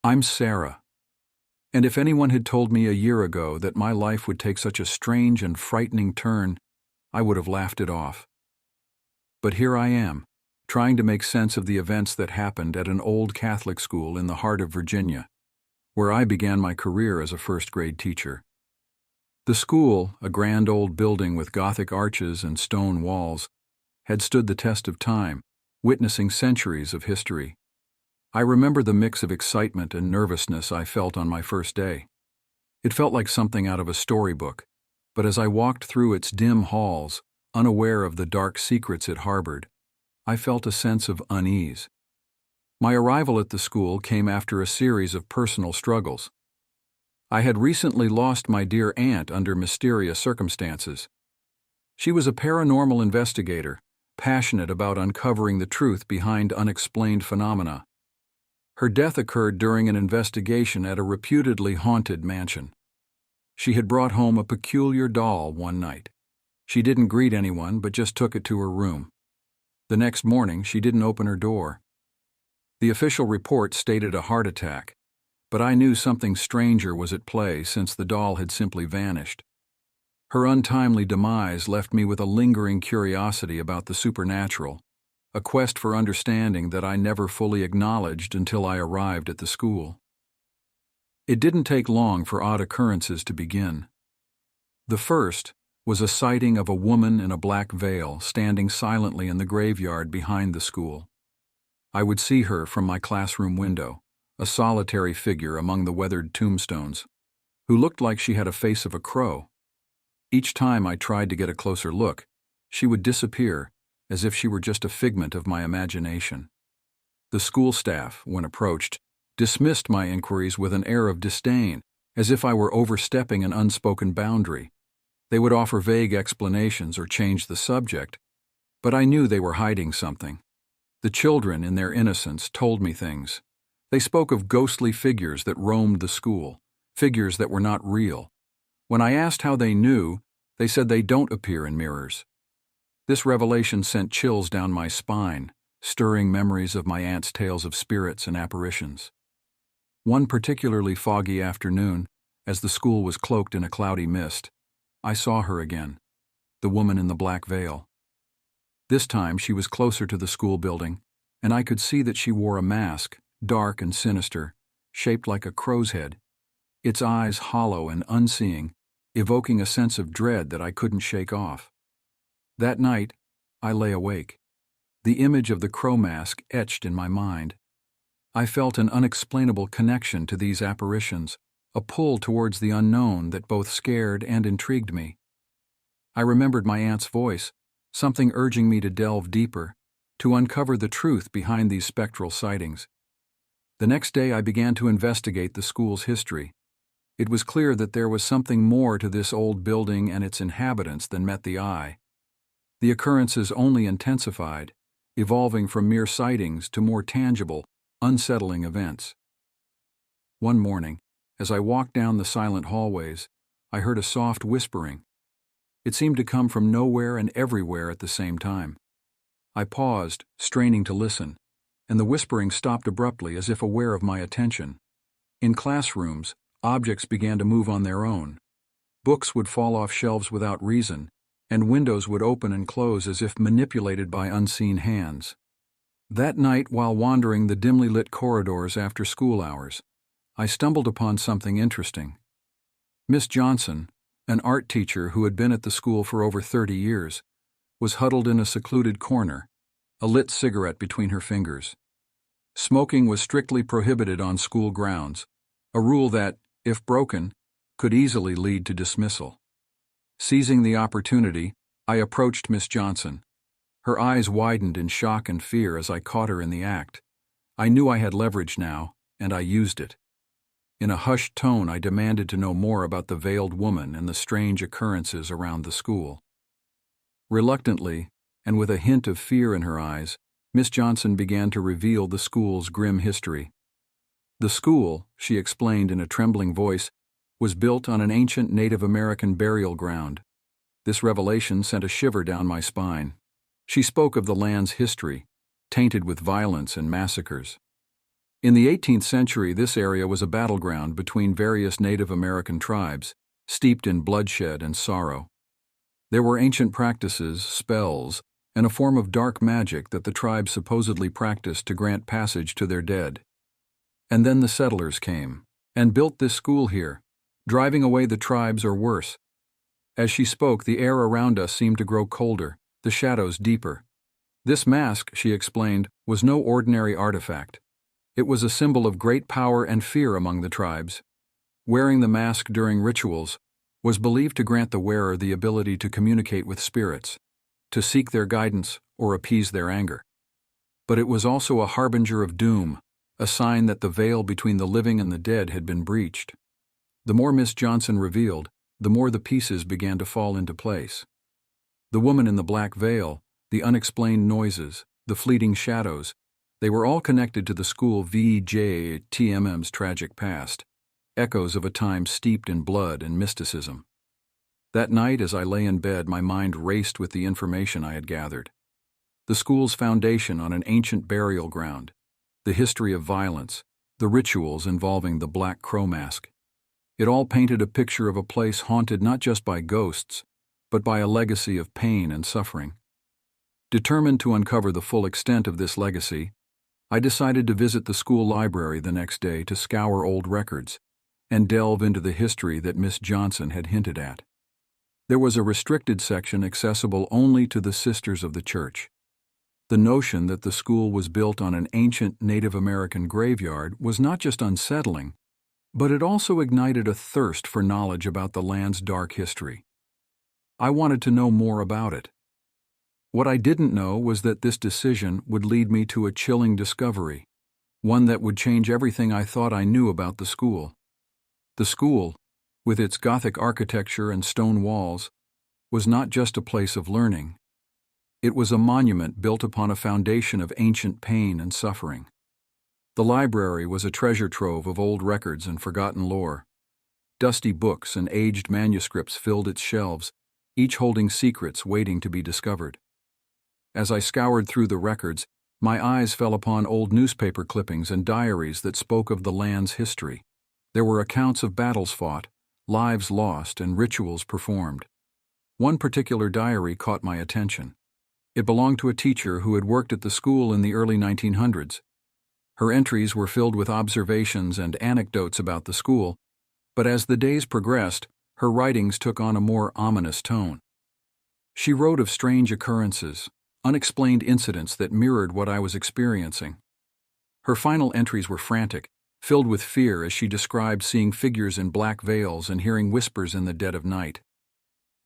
I'm Sarah, and if anyone had told me a year ago that my life would take such a strange and frightening turn, I would have laughed it off. But here I am, trying to make sense of the events that happened at an old Catholic school in the heart of Virginia, where I began my career as a first-grade teacher. The school, a grand old building with Gothic arches and stone walls, had stood the test of time, witnessing centuries of history. I remember the mix of excitement and nervousness I felt on my first day. It felt like something out of a storybook, but as I walked through its dim halls, unaware of the dark secrets it harbored, I felt a sense of unease. My arrival at the school came after a series of personal struggles. I had recently lost my dear aunt under mysterious circumstances. She was a paranormal investigator, passionate about uncovering the truth behind unexplained phenomena. Her death occurred during an investigation at a reputedly haunted mansion. She had brought home a peculiar doll one night. She didn't greet anyone but just took it to her room. The next morning, she didn't open her door. The official report stated a heart attack, but I knew something stranger was at play since the doll had simply vanished. Her untimely demise left me with a lingering curiosity about the supernatural, a quest for understanding that I never fully acknowledged until I arrived at the school. It didn't take long for odd occurrences to begin. The first was a sighting of a woman in a black veil standing silently in the graveyard behind the school. I would see her from my classroom window, a solitary figure among the weathered tombstones, who looked like she had a face of a crow. Each time I tried to get a closer look, she would disappear, as if she were just a figment of my imagination. The school staff, when approached, dismissed my inquiries with an air of disdain, as if I were overstepping an unspoken boundary. They would offer vague explanations or change the subject, but I knew they were hiding something. The children, in their innocence, told me things. They spoke of ghostly figures that roamed the school, figures that were not real. When I asked how they knew, they said they don't appear in mirrors. This revelation sent chills down my spine, stirring memories of my aunt's tales of spirits and apparitions. One particularly foggy afternoon, as the school was cloaked in a cloudy mist, I saw her again, the woman in the black veil. This time she was closer to the school building, and I could see that she wore a mask, dark and sinister, shaped like a crow's head, its eyes hollow and unseeing, evoking a sense of dread that I couldn't shake off. That night, I lay awake, the image of the crow mask etched in my mind. I felt an unexplainable connection to these apparitions, a pull towards the unknown that both scared and intrigued me. I remembered my aunt's voice, something urging me to delve deeper, to uncover the truth behind these spectral sightings. The next day I began to investigate the school's history. It was clear that there was something more to this old building and its inhabitants than met the eye. The occurrences only intensified, evolving from mere sightings to more tangible, unsettling events. One morning, as I walked down the silent hallways, I heard a soft whispering. It seemed to come from nowhere and everywhere at the same time. I paused, straining to listen, and the whispering stopped abruptly as if aware of my attention. In classrooms, objects began to move on their own. Books would fall off shelves without reason, and windows would open and close as if manipulated by unseen hands. That night, while wandering the dimly lit corridors after school hours, I stumbled upon something interesting. Miss Johnson, an art teacher who had been at the school for over 30 years, was huddled in a secluded corner, a lit cigarette between her fingers. Smoking was strictly prohibited on school grounds, a rule that, if broken, could easily lead to dismissal. Seizing the opportunity, I approached Miss Johnson. Her eyes widened in shock and fear as I caught her in the act. I knew I had leverage now, and I used it. In a hushed tone, I demanded to know more about the veiled woman and the strange occurrences around the school. Reluctantly, and with a hint of fear in her eyes, Miss Johnson began to reveal the school's grim history. The school, she explained in a trembling voice, was built on an ancient Native American burial ground. This revelation sent a shiver down my spine. She spoke of the land's history, tainted with violence and massacres. In the 18th century, this area was a battleground between various Native American tribes, steeped in bloodshed and sorrow. There were ancient practices, spells, and a form of dark magic that the tribes supposedly practiced to grant passage to their dead. And then the settlers came and built this school here, driving away the tribes or worse. As she spoke, the air around us seemed to grow colder, the shadows deeper. This mask, she explained, was no ordinary artifact. It was a symbol of great power and fear among the tribes. Wearing the mask during rituals was believed to grant the wearer the ability to communicate with spirits, to seek their guidance or appease their anger. But it was also a harbinger of doom, a sign that the veil between the living and the dead had been breached. The more Miss Johnson revealed, the more the pieces began to fall into place. The woman in the black veil, the unexplained noises, the fleeting shadows, they were all connected to the school VJTMM's tragic past, echoes of a time steeped in blood and mysticism. That night, as I lay in bed, my mind raced with the information I had gathered. The school's foundation on an ancient burial ground, the history of violence, the rituals involving the Black Crow mask. It all painted a picture of a place haunted not just by ghosts, but by a legacy of pain and suffering. Determined to uncover the full extent of this legacy, I decided to visit the school library the next day to scour old records and delve into the history that Miss Johnson had hinted at. There was a restricted section accessible only to the Sisters of the Church. The notion that the school was built on an ancient Native American graveyard was not just unsettling, but it also ignited a thirst for knowledge about the land's dark history. I wanted to know more about it. What I didn't know was that this decision would lead me to a chilling discovery, one that would change everything I thought I knew about the school. The school, with its Gothic architecture and stone walls, was not just a place of learning. It was a monument built upon a foundation of ancient pain and suffering. The library was a treasure trove of old records and forgotten lore. Dusty books and aged manuscripts filled its shelves, each holding secrets waiting to be discovered. As I scoured through the records, my eyes fell upon old newspaper clippings and diaries that spoke of the land's history. There were accounts of battles fought, lives lost, and rituals performed. One particular diary caught my attention. It belonged to a teacher who had worked at the school in the early 1900s. Her entries were filled with observations and anecdotes about the school, but as the days progressed, her writings took on a more ominous tone. She wrote of strange occurrences, unexplained incidents that mirrored what I was experiencing. Her final entries were frantic, filled with fear as she described seeing figures in black veils and hearing whispers in the dead of night.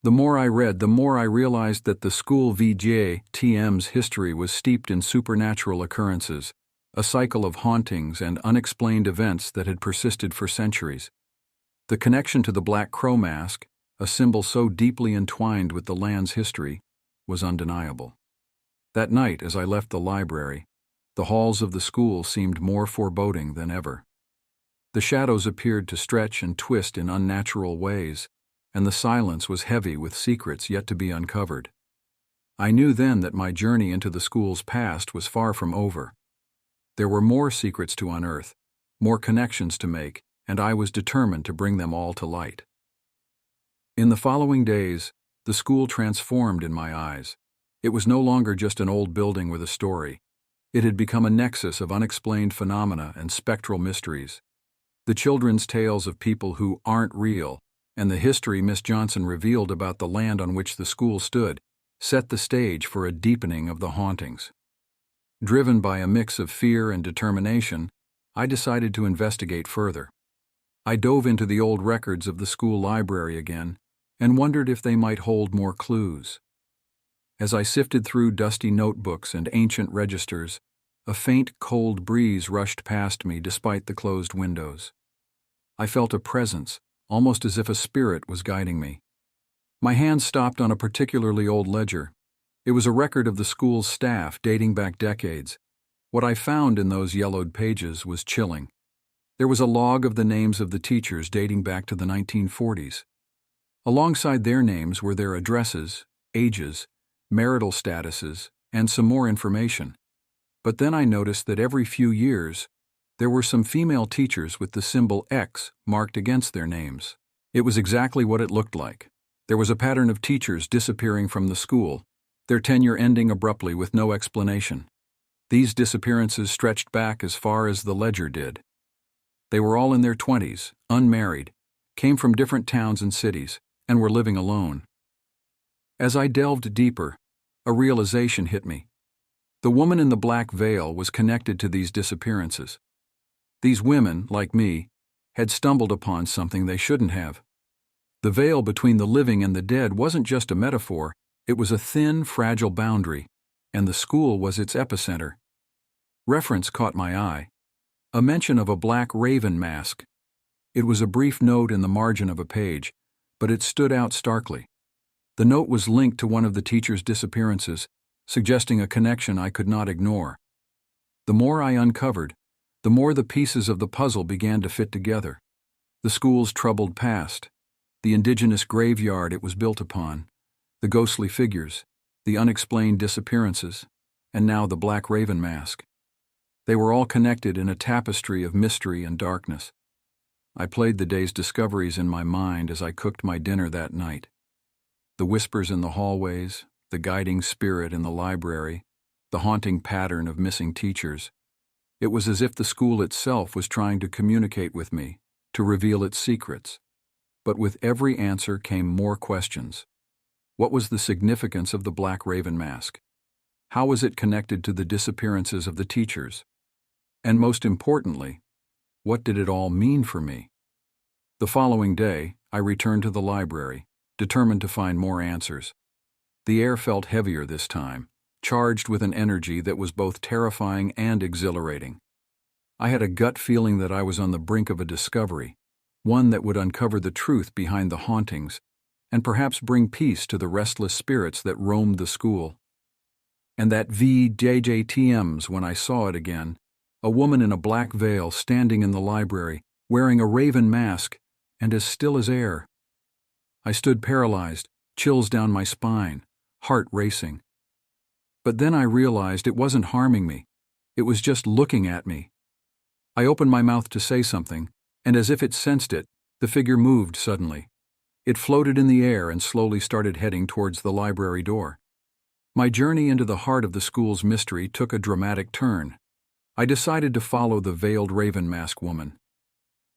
The more I read, the more I realized that the school VJTM's history was steeped in supernatural occurrences, a cycle of hauntings and unexplained events that had persisted for centuries. The connection to the Black Crow mask, a symbol so deeply entwined with the land's history, was undeniable. That night, as I left the library, the halls of the school seemed more foreboding than ever. The shadows appeared to stretch and twist in unnatural ways, and the silence was heavy with secrets yet to be uncovered. I knew then that my journey into the school's past was far from over. There were more secrets to unearth, more connections to make, and I was determined to bring them all to light. In the following days, the school transformed in my eyes. It was no longer just an old building with a story. It had become a nexus of unexplained phenomena and spectral mysteries. The children's tales of people who aren't real, and the history Miss Johnson revealed about the land on which the school stood, set the stage for a deepening of the hauntings. Driven by a mix of fear and determination, I decided to investigate further. I dove into the old records of the school library again and wondered if they might hold more clues. As I sifted through dusty notebooks and ancient registers, a faint, cold breeze rushed past me despite the closed windows. I felt a presence, almost as if a spirit was guiding me. My hand stopped on a particularly old ledger. It was a record of the school's staff dating back decades. What I found in those yellowed pages was chilling. There was a log of the names of the teachers dating back to the 1940s. Alongside their names were their addresses, ages, marital statuses, and some more information. But then I noticed that every few years, There were some female teachers with the symbol X marked against their names. It was exactly what it looked like. There was a pattern of teachers disappearing from the school, their tenure ending abruptly with no explanation. These disappearances stretched back as far as the ledger did. They were all in their 20s, unmarried, came from different towns and cities, and were living alone. As I delved deeper, a realization hit me. The woman in the black veil was connected to these disappearances. These women, like me, had stumbled upon something they shouldn't have. The veil between the living and the dead wasn't just a metaphor, it was a thin, fragile boundary, and the school was its epicenter. Reference caught my eye. A mention of a black raven mask. It was a brief note in the margin of a page, but it stood out starkly. The note was linked to one of the teacher's disappearances, suggesting a connection I could not ignore. The more I uncovered, the more the pieces of the puzzle began to fit together. The school's troubled past, the indigenous graveyard it was built upon, the ghostly figures, the unexplained disappearances, and now the black raven mask. They were all connected in a tapestry of mystery and darkness. I played the day's discoveries in my mind as I cooked my dinner that night. The whispers in the hallways, the guiding spirit in the library, the haunting pattern of missing teachers. It was as if the school itself was trying to communicate with me, to reveal its secrets. But with every answer came more questions. What was the significance of the black raven mask? How was it connected to the disappearances of the teachers? And most importantly, what did it all mean for me? The following day, I returned to the library, determined to find more answers. The air felt heavier this time, charged with an energy that was both terrifying and exhilarating. I had a gut feeling that I was on the brink of a discovery, one that would uncover the truth behind the hauntings and perhaps bring peace to the restless spirits that roamed the school. And that VJJTMs when I saw it again, a woman in a black veil standing in the library, wearing a raven mask and as still as air. I stood paralyzed, chills down my spine, heart racing. But then I realized it wasn't harming me. It was just looking at me. I opened my mouth to say something, and as if it sensed it, the figure moved suddenly. It floated in the air and slowly started heading towards the library door. My journey into the heart of the school's mystery took a dramatic turn. I decided to follow the veiled raven mask woman.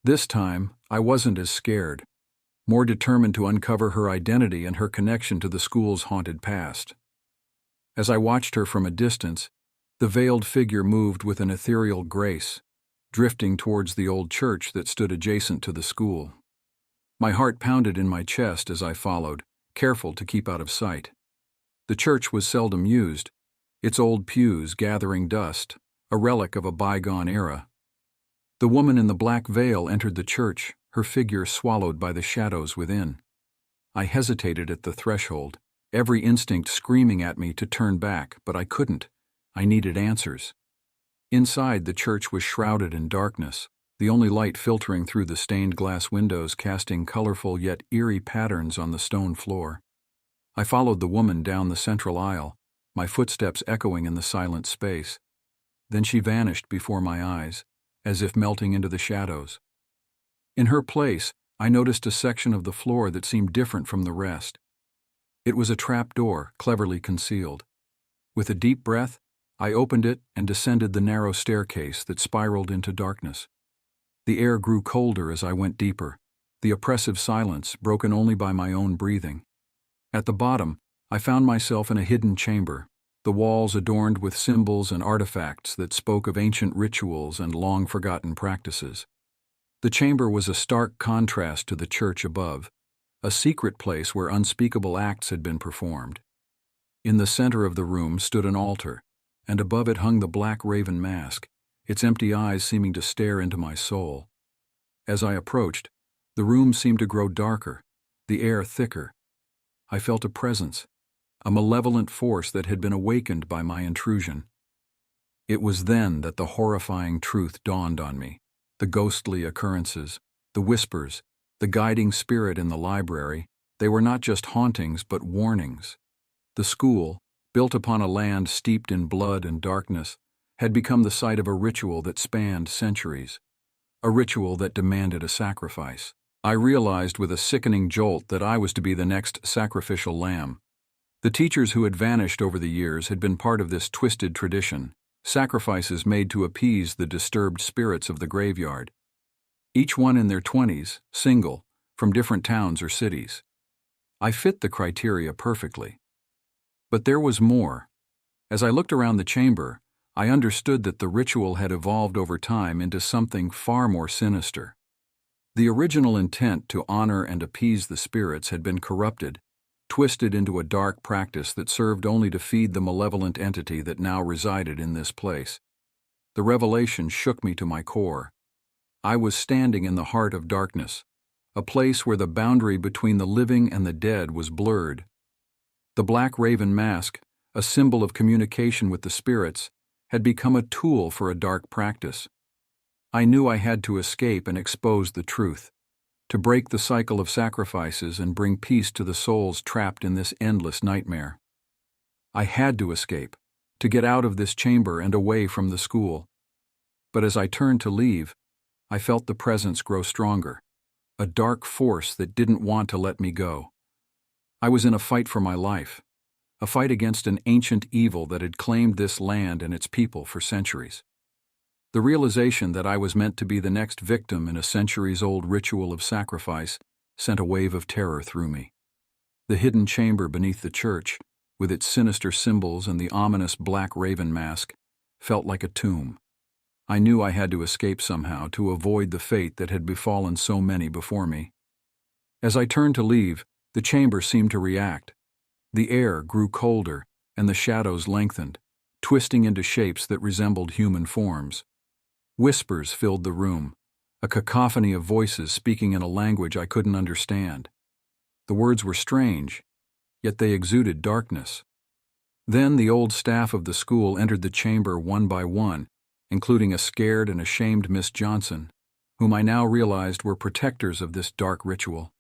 This time, I wasn't as scared, more determined to uncover her identity and her connection to the school's haunted past. As I watched her from a distance, the veiled figure moved with an ethereal grace, drifting towards the old church that stood adjacent to the school. My heart pounded in my chest as I followed, careful to keep out of sight. The church was seldom used, its old pews gathering dust, a relic of a bygone era. The woman in the black veil entered the church, her figure swallowed by the shadows within. I hesitated at the threshold, every instinct screaming at me to turn back, but I couldn't. I needed answers. Inside, the church was shrouded in darkness, the only light filtering through the stained glass windows casting colorful yet eerie patterns on the stone floor. I followed the woman down the central aisle, my footsteps echoing in the silent space. Then she vanished before my eyes, as if melting into the shadows. In her place, I noticed a section of the floor that seemed different from the rest. It was a trap door, cleverly concealed. With a deep breath, I opened it and descended the narrow staircase that spiraled into darkness. The air grew colder as I went deeper, the oppressive silence broken only by my own breathing. At the bottom, I found myself in a hidden chamber, the walls adorned with symbols and artifacts that spoke of ancient rituals and long-forgotten practices. The chamber was a stark contrast to the church above, a secret place where unspeakable acts had been performed. In the center of the room stood an altar, and above it hung the black raven mask, its empty eyes seeming to stare into my soul. As I approached, the room seemed to grow darker, the air thicker. I felt a presence, a malevolent force that had been awakened by my intrusion. It was then that the horrifying truth dawned on me. The ghostly occurrences, the whispers, the guiding spirit in the library, they were not just hauntings but warnings. The school, built upon a land steeped in blood and darkness, had become the site of a ritual that spanned centuries, a ritual that demanded a sacrifice. I realized with a sickening jolt that I was to be the next sacrificial lamb. The teachers who had vanished over the years had been part of this twisted tradition, sacrifices made to appease the disturbed spirits of the graveyard. Each one in their 20s, single, from different towns or cities. I fit the criteria perfectly. But there was more. As I looked around the chamber, I understood that the ritual had evolved over time into something far more sinister. The original intent to honor and appease the spirits had been corrupted, twisted into a dark practice that served only to feed the malevolent entity that now resided in this place. The revelation shook me to my core. I was standing in the heart of darkness, a place where the boundary between the living and the dead was blurred. The black raven mask, a symbol of communication with the spirits, had become a tool for a dark practice. I knew I had to escape and expose the truth, to break the cycle of sacrifices and bring peace to the souls trapped in this endless nightmare. I had to escape, to get out of this chamber and away from the school. But as I turned to leave, I felt the presence grow stronger, a dark force that didn't want to let me go. I was in a fight for my life, a fight against an ancient evil that had claimed this land and its people for centuries. The realization that I was meant to be the next victim in a centuries-old ritual of sacrifice sent a wave of terror through me. The hidden chamber beneath the church, with its sinister symbols and the ominous black raven mask, felt like a tomb. I knew I had to escape somehow to avoid the fate that had befallen so many before me. As I turned to leave, the chamber seemed to react. The air grew colder, and the shadows lengthened, twisting into shapes that resembled human forms. Whispers filled the room, a cacophony of voices speaking in a language I couldn't understand. The words were strange, yet they exuded darkness. Then the old staff of the school entered the chamber one by one, including a scared and ashamed Miss Johnson, whom I now realized were protectors of this dark ritual.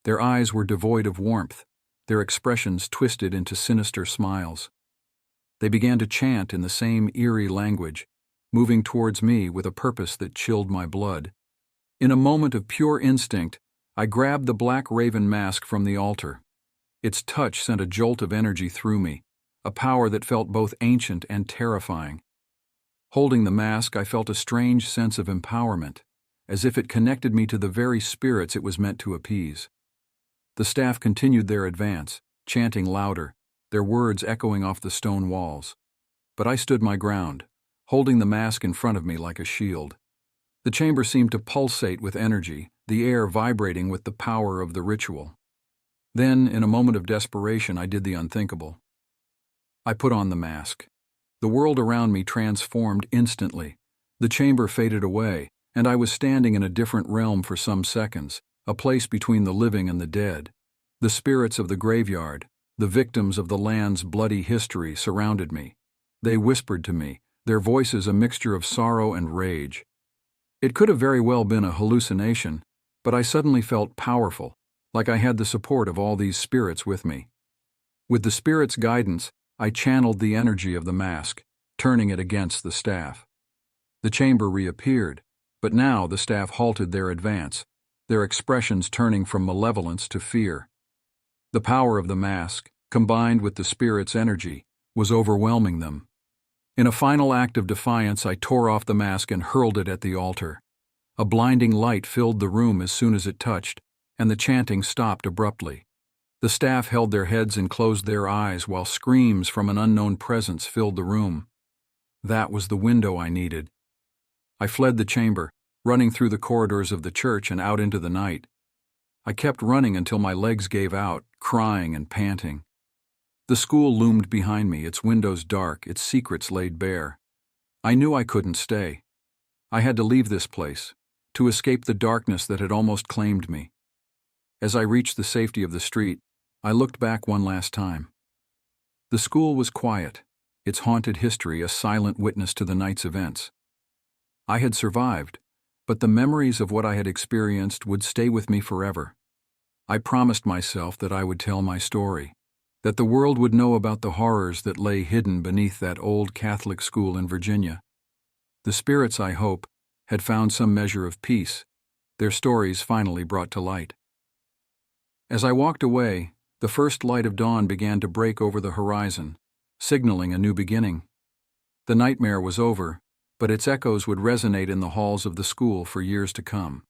Their eyes were devoid of warmth, their expressions twisted into sinister smiles. They began to chant in the same eerie language, moving towards me with a purpose that chilled my blood. In a moment of pure instinct, I grabbed the black raven mask from the altar. Its touch sent a jolt of energy through me, a power that felt both ancient and terrifying. Holding the mask, I felt a strange sense of empowerment, as if it connected me to the very spirits it was meant to appease. The staff continued their advance, chanting louder, their words echoing off the stone walls. But I stood my ground, holding the mask in front of me like a shield. The chamber seemed to pulsate with energy, the air vibrating with the power of the ritual. Then, in a moment of desperation, I did the unthinkable. I put on the mask. The world around me transformed instantly. The chamber faded away, and I was standing in a different realm for some seconds, a place between the living and the dead. The spirits of the graveyard, the victims of the land's bloody history, surrounded me. They whispered to me, their voices a mixture of sorrow and rage. It could have very well been a hallucination, but I suddenly felt powerful, like I had the support of all these spirits with me. With the spirits' guidance, I channeled the energy of the mask, turning it against the staff. The chamber reappeared, but now the staff halted their advance, their expressions turning from malevolence to fear. The power of the mask, combined with the spirit's energy, was overwhelming them. In a final act of defiance, I tore off the mask and hurled it at the altar. A blinding light filled the room as soon as it touched, and the chanting stopped abruptly. The staff held their heads and closed their eyes while screams from an unknown presence filled the room. That was the window I needed. I fled the chamber, running through the corridors of the church and out into the night. I kept running until my legs gave out, crying and panting. The school loomed behind me, its windows dark, its secrets laid bare. I knew I couldn't stay. I had to leave this place, to escape the darkness that had almost claimed me. As I reached the safety of the street, I looked back one last time. The school was quiet, its haunted history a silent witness to the night's events. I had survived, but the memories of what I had experienced would stay with me forever. I promised myself that I would tell my story, that the world would know about the horrors that lay hidden beneath that old Catholic school in Virginia. The spirits, I hope, had found some measure of peace, their stories finally brought to light. As I walked away, the first light of dawn began to break over the horizon, signaling a new beginning. The nightmare was over, but its echoes would resonate in the halls of the school for years to come.